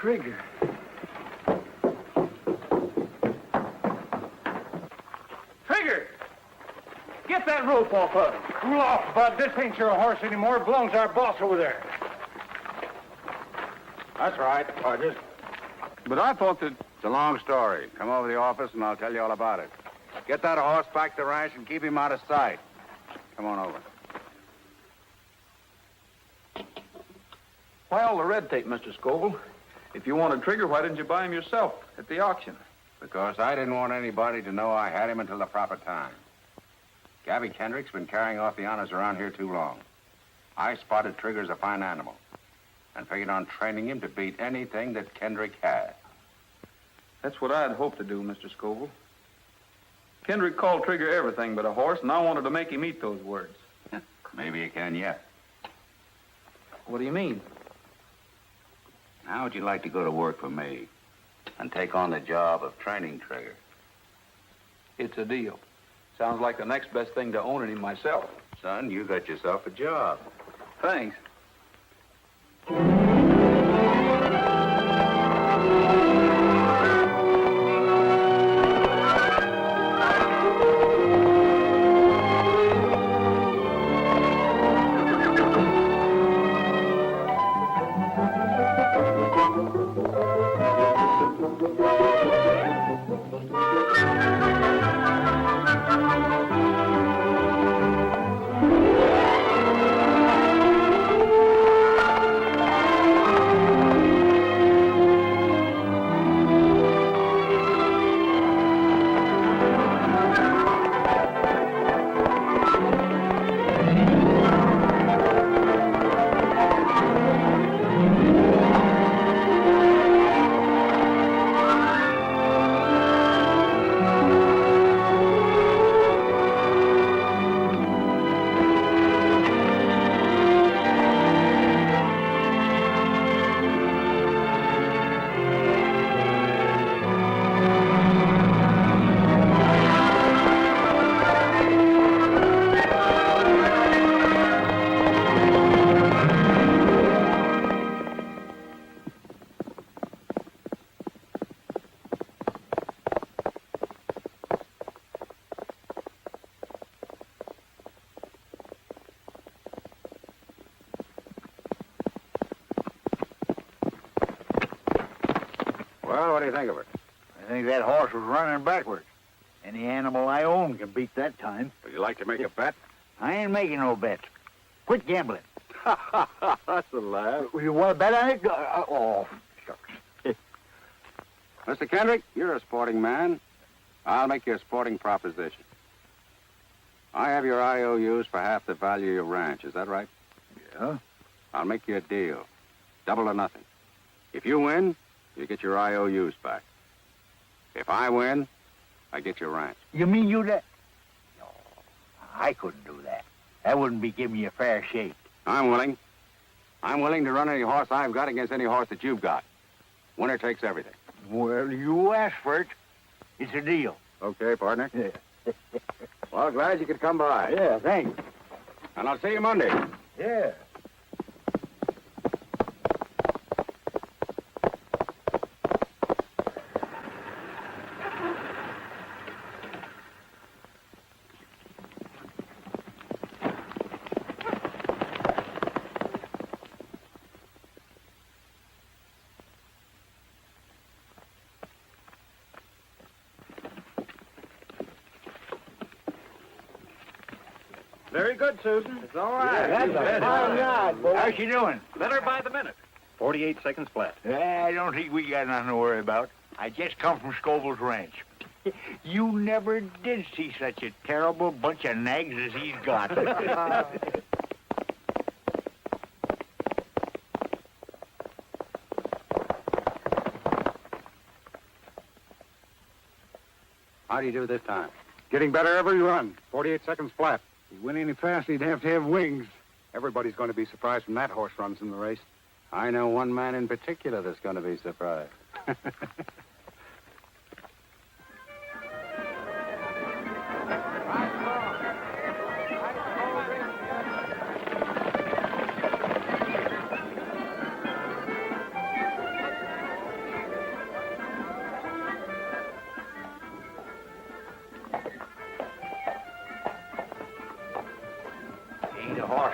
Trigger. Trigger! Get that rope off of him. Cool off, Bud. This ain't your horse anymore. It belongs to our boss over there. That's right, Rogers. But I thought that... It's a long story. Come over to the office and I'll tell you all about it. Get that horse back to the ranch and keep him out of sight. Come on over. Why all the red tape, Mr. Scoville? If you wanted Trigger, why didn't you buy him yourself at the auction? Because I didn't want anybody to know I had him until the proper time. Gabby Kendrick's been carrying off the honors around here too long. I spotted Trigger as a fine animal and figured on training him to beat anything that Kendrick had. That's what I'd hoped to do, Mr. Scoville. Kendrick called Trigger everything but a horse, and I wanted to make him eat those words. Maybe you can yet. What do you mean? How would you like to go to work for me and take on the job of training Trigger? It's a deal. Sounds like the next best thing to owning him myself. Son, you got yourself a job. Thanks. Well, what do you think of her? I think that horse was running backwards. Any animal I own can beat that time. Would you like to make a bet? I ain't making no bets. Quit gambling. That's a laugh. You want to bet on it? Oh, shucks. Mr. Kendrick, you're a sporting man. I'll make you a sporting proposition. I have your IOUs for half the value of your ranch. Is that right? Yeah. I'll make you a deal. Double or nothing. If you win, you get your IOUs back. If I win, I get your ranch. You mean you that? No, I couldn't do that. That wouldn't be giving you a fair shake. I'm willing. I'm willing to run any horse I've got against any horse that you've got. Winner takes everything. Well, you asked for it. It's a deal. Okay, partner. Yeah. Well, glad you could come by. Yeah, thanks. And I'll see you Monday. Yeah. Very good, Susan. It's all right. That's a fine ride, boy. How's she doing? Better by the minute. 48 seconds flat. I don't think we got nothing to worry about. I just come from Scoville's ranch. You never did see such a terrible bunch of nags as he's got. How do you do this time? Getting better every run. 48 seconds flat. If he went any faster, he'd have to have wings. Everybody's going to be surprised when that horse runs in the race. I know one man in particular that's going to be surprised.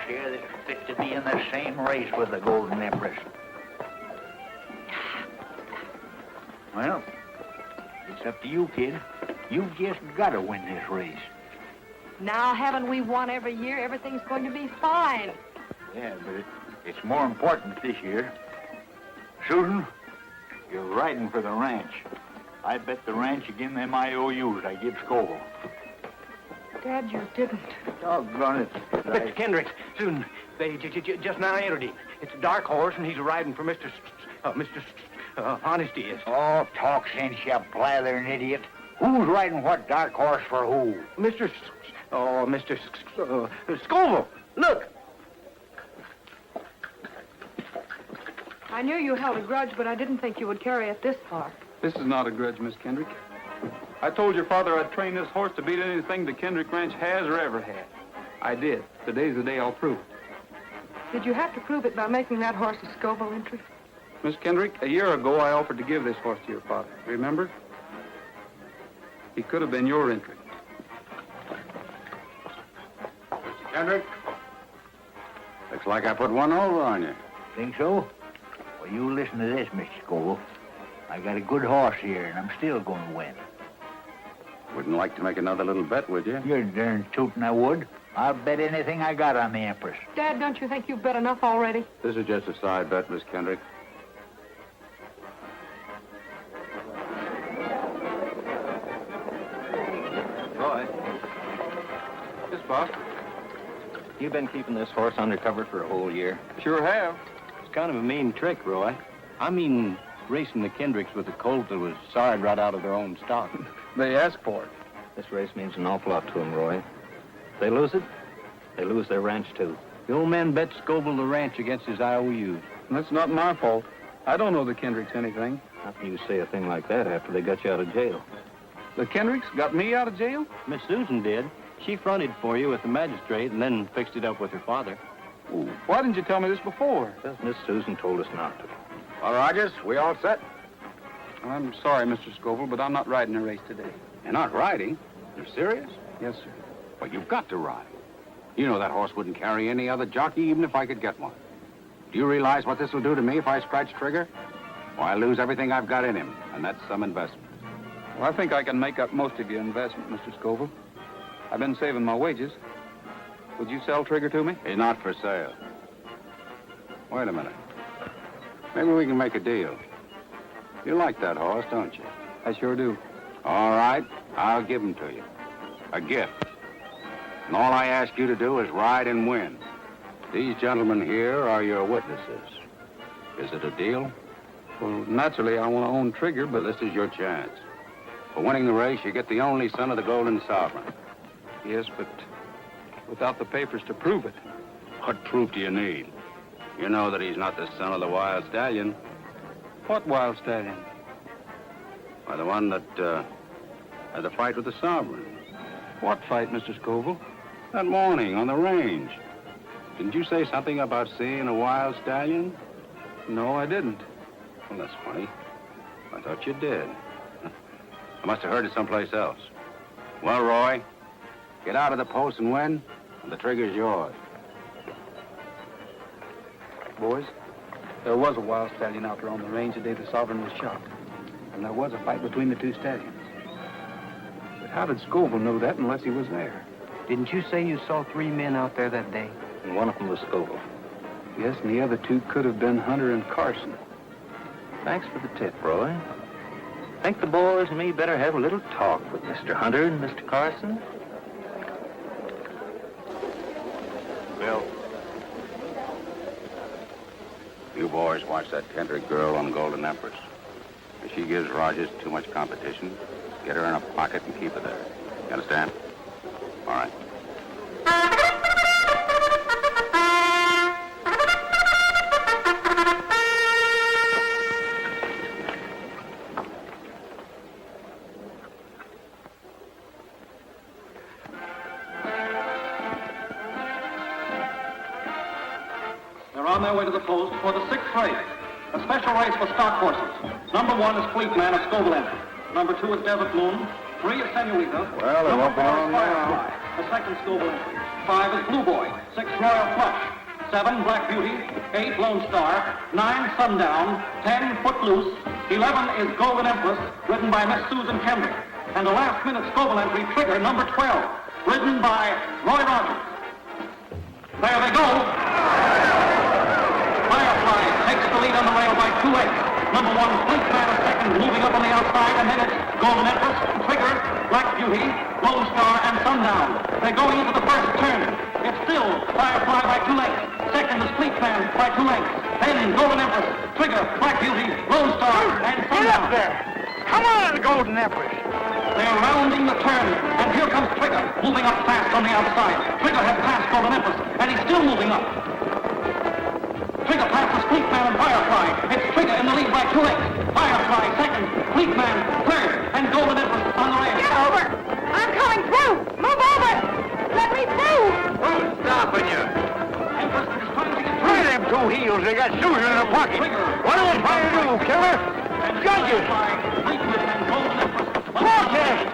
here that's fit to be in the same race with the Golden Empress. Well, it's up to you, kid. You've just got to win this race. Now, haven't we won every year? Everything's going to be fine. Yeah, but it's more important this year. Susan, you're riding for the ranch. I bet the ranch again them IOUs I give Scoville. Dad, you didn't. Doggone it. Mr. Kendrick, Susan, they just now entered him. It's a dark horse, and he's riding for Mr. Honesty is. Oh, talk sense, you blathering idiot. Who's riding what dark horse for who? Mr. Scoville. Look. I knew you held a grudge, but I didn't think you would carry it this far. This is not a grudge, Miss Kendrick. I told your father I'd train this horse to beat anything the Kendrick Ranch has or ever had. I did. Today's the day I'll prove it. Did you have to prove it by making that horse a Scoville entry? Miss Kendrick, a year ago I offered to give this horse to your father. Remember? He could have been your entry. Mr. Kendrick, looks like I put one over on you. Think so? Well, you listen to this, Mr. Scoville. I got a good horse here, and I'm still going to win. Wouldn't like to make another little bet, would you? You're darn tootin' I would. I'll bet anything I got on the Empress. Dad, don't you think you've bet enough already? This is just a side bet, Miss Kendrick. Roy. Yes, boss. You've been keeping this horse undercover for a whole year. Sure have. It's kind of a mean trick, Roy. I mean, racing the Kendricks with a colt that was sawed right out of their own stock. They asked for it. This race means an awful lot to them, Roy. If they lose it, they lose their ranch, too. The old man bet Scoville the ranch against his IOUs. And that's not my fault. I don't know the Kendricks anything. How can you say a thing like that after they got you out of jail? The Kendricks got me out of jail? Miss Susan did. She fronted for you with the magistrate and then fixed it up with her father. Ooh, why didn't you tell me this before? Well, Miss Susan told us not to. Well, Rogers, we all set? I'm sorry, Mr. Scoville, but I'm not riding a race today. You're not riding? You're serious? Yes, sir. Well, you've got to ride. You know that horse wouldn't carry any other jockey, even if I could get one. Do you realize what this will do to me if I scratch trigger? Well, I lose everything I've got in him, and that's some investment. Well, I think I can make up most of your investment, Mr. Scoville. I've been saving my wages. Would you sell Trigger to me? He's not for sale. Wait a minute. Maybe we can make a deal. You like that horse, don't you? I sure do. All right, I'll give him to you. A gift. And all I ask you to do is ride and win. These gentlemen here are your witnesses. Is it a deal? Well, naturally, I want to own Trigger, but this is your chance. For winning the race, you get the only son of the Golden Sovereign. Yes, but without the papers to prove it. What proof do you need? You know that he's not the son of the Wild Stallion. What Wild Stallion? Why, the one that had the fight with the Sovereign. What fight, Mr. Scoville? That morning on the range. Didn't you say something about seeing a Wild Stallion? No, I didn't. Well, that's funny. I thought you did. I must have heard it someplace else. Well, Roy, get out of the post and win, and the trigger's yours. Boys, there was a Wild Stallion out there on the range the day the Sovereign was shot. And there was a fight between the two stallions. But how did Scoville know that unless he was there? Didn't you say you saw 3 men out there that day? And one of them was Scoville. Yes, and the other 2 could have been Hunter and Carson. Thanks for the tip, Roy. I think the boys and me better have a little talk with Mr. Hunter and Mr. Carson. Bill. You boys watch that Kendrick girl on Golden Empress. If she gives Rogers too much competition, get her in a pocket and keep her there. You understand? All right. They're on their way to the post for the 6th race. A special race for stock horses. Number 1 is Fleet Man of Scoville entry. Number 2 is Desert Moon. 3 is Senorita. Well, it won't be long now. The second Scoville entry. 5 is Blue Boy. 6, Royal Flush. 7, Black Beauty. 8, Lone Star. 9, Sundown. 10, Footloose. 11 is Golden Empress, written by Miss Susan Kendrick. And a last-minute Scoville entry, Trigger, number 12, written by Roy Rogers. There they go. Firefly takes the lead on the rail by 2 lengths. Number 1, Flint Man is second, moving up on the outside, and then it's Golden Empress, Trigger, Black Beauty, Lone Star, and Sundown. They're going into the first turn. It's still Firefly by 2 lengths. Second is Fleet Man by 2 lengths. Then Golden Empress, Trigger, Black Beauty, Lone Star, and Sundown. Get up there! Come on, Golden Empress! They're rounding the turn, and here comes Trigger, moving up fast on the outside. Trigger has passed Golden Empress, and he's still moving up. Trigger passes Fleet Man and Firefly. It's Trigger in the lead by 2 lengths. Firefly second, Fleet Man third, and Golden Empress on the rail. Get over! I'm coming through! Move over! Let me through! Who's stopping you? Empress is trying to get Try them 2 heels. They got Susan in the pocket. What are they trying to do, killer? Judges! Fleet Man and Golden Empress. Protest!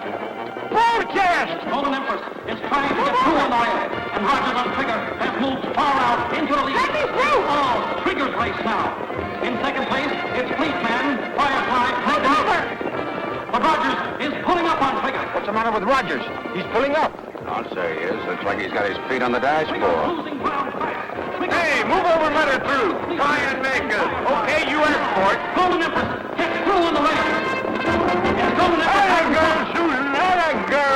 Protest! Golden Empress is trying to get through on the rail, and Rogers on Trigger has moved far out into the lead. Let me through! Oh, Trigger's race now. In second place, it's Fleet Man, Firefly, Move over! but Rogers is pulling up on Trigger. What's the matter with Rogers? He's pulling up. I'll say he is. Looks like he's got his feet on the dashboard. Losing ground fast. Hey, move over and let her through. Try and make her. Okay, you asked for it. Golden Empress gets through on the rail. It's Golden Empress. Let her go, Susan. Let her go.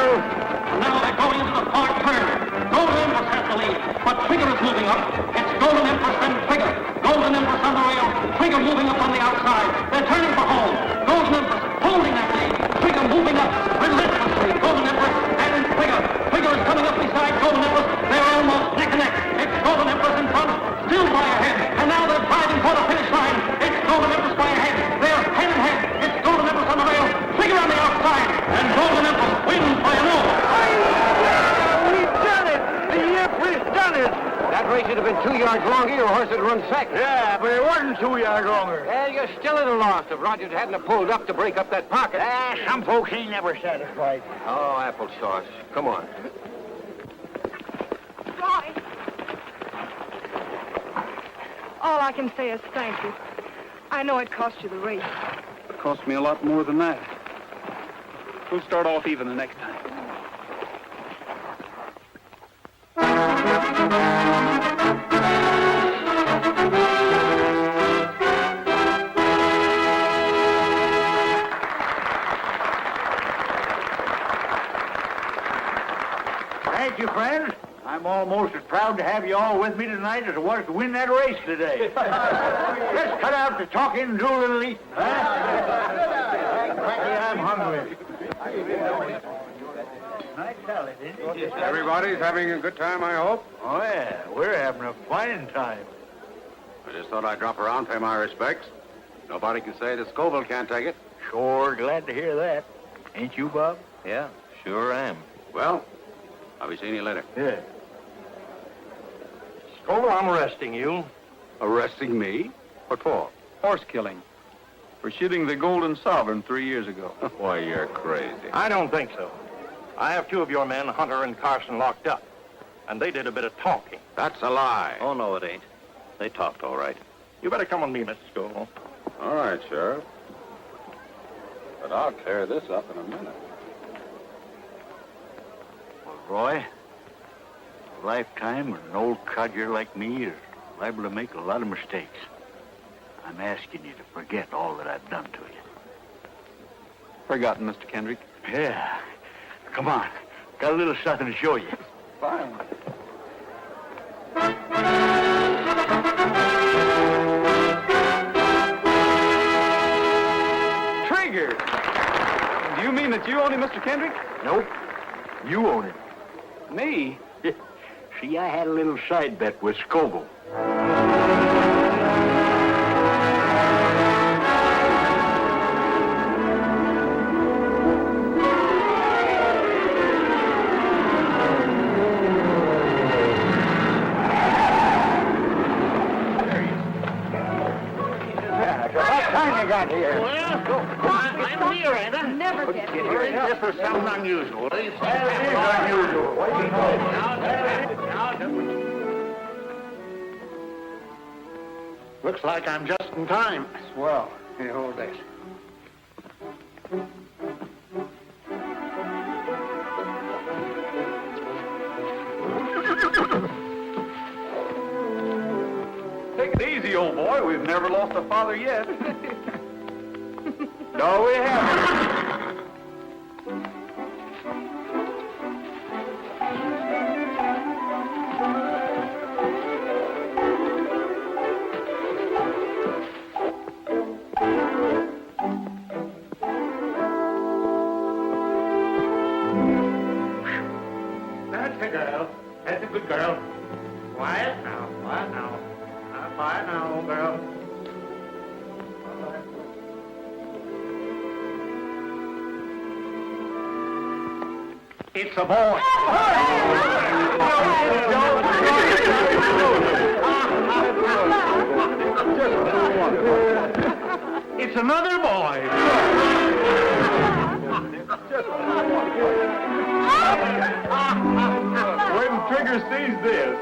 Now they're going into the fourth turn. Golden Empress has the lead, but Trigger is moving up. It's Golden Empress and Trigger. Golden Empress on the rail. Trigger moving up on the outside. They're turning for home. Golden Empress holding that lead. Trigger moving up relentlessly. Golden Empress and Trigger. Trigger is coming up beside Golden Empress. They're almost neck and neck. It's Golden Empress in front, still by a head. And now they're driving for the finish line. It's Golden Empress by a head. They're head and head. It's Golden Empress on the rail. Trigger on the outside. And Golden Empress wins by an oar. We've done it. The Empress done it. That race would have been 2 yards longer, your horse would run second. Yeah, but it wasn't 2 yards longer. Well, you're still at a loss if Rogers hadn't have pulled up to break up that pocket. Some folks ain't never satisfied. Oh, applesauce. Come on. Roy! All I can say is thank you. I know it cost you the race. It cost me a lot more than that. We'll start off even the next time. Thank you, friends. I'm almost as proud to have you all with me tonight as I was to win that race today. Let's cut out the talking and do a little eating, huh? Frankly, I'm hungry. Nice salad, isn't it? Everybody's having a good time, I hope. Oh, yeah. We're having a fine time. I just thought I'd drop around, pay my respects. Nobody can say that Scoville can't take it. Sure glad to hear that. Ain't you, Bob? Yeah, sure am. Well, I'll be seeing you later. Yeah. Scoville, I'm arresting you. Arresting me? What for? Horse killing. For shooting the Golden Sovereign 3 years ago. Why, you're crazy. I don't think so. I have 2 of your men, Hunter and Carson, locked up. And they did a bit of talking. That's a lie. Oh, no, it ain't. They talked all right. You better come with me, Mr. Scoville. All right, Sheriff. But I'll clear this up in a minute. Well, Roy, a lifetime and an old codger like me is liable to make a lot of mistakes. I'm asking you to forget all that I've done to you. Forgotten, Mr. Kendrick. Yeah. Come on. Got a little something to show you. Fine. Trigger! Do you mean that you own him, Mr. Kendrick? Nope. You own it. Me? See, I had a little side bet with Scoville. I got here. Well, I'm here, ain't I? Never get here. This is something unusual. It is unusual. I'll help you. Looks like I'm just in time. Swell. Here, hold this. Take it easy, old boy. We've never lost a father yet. No, we haven't. That's a girl. That's a good girl. Quiet now, quiet now. Quiet now, old girl. It's a boy. It's another boy. When Trigger sees this,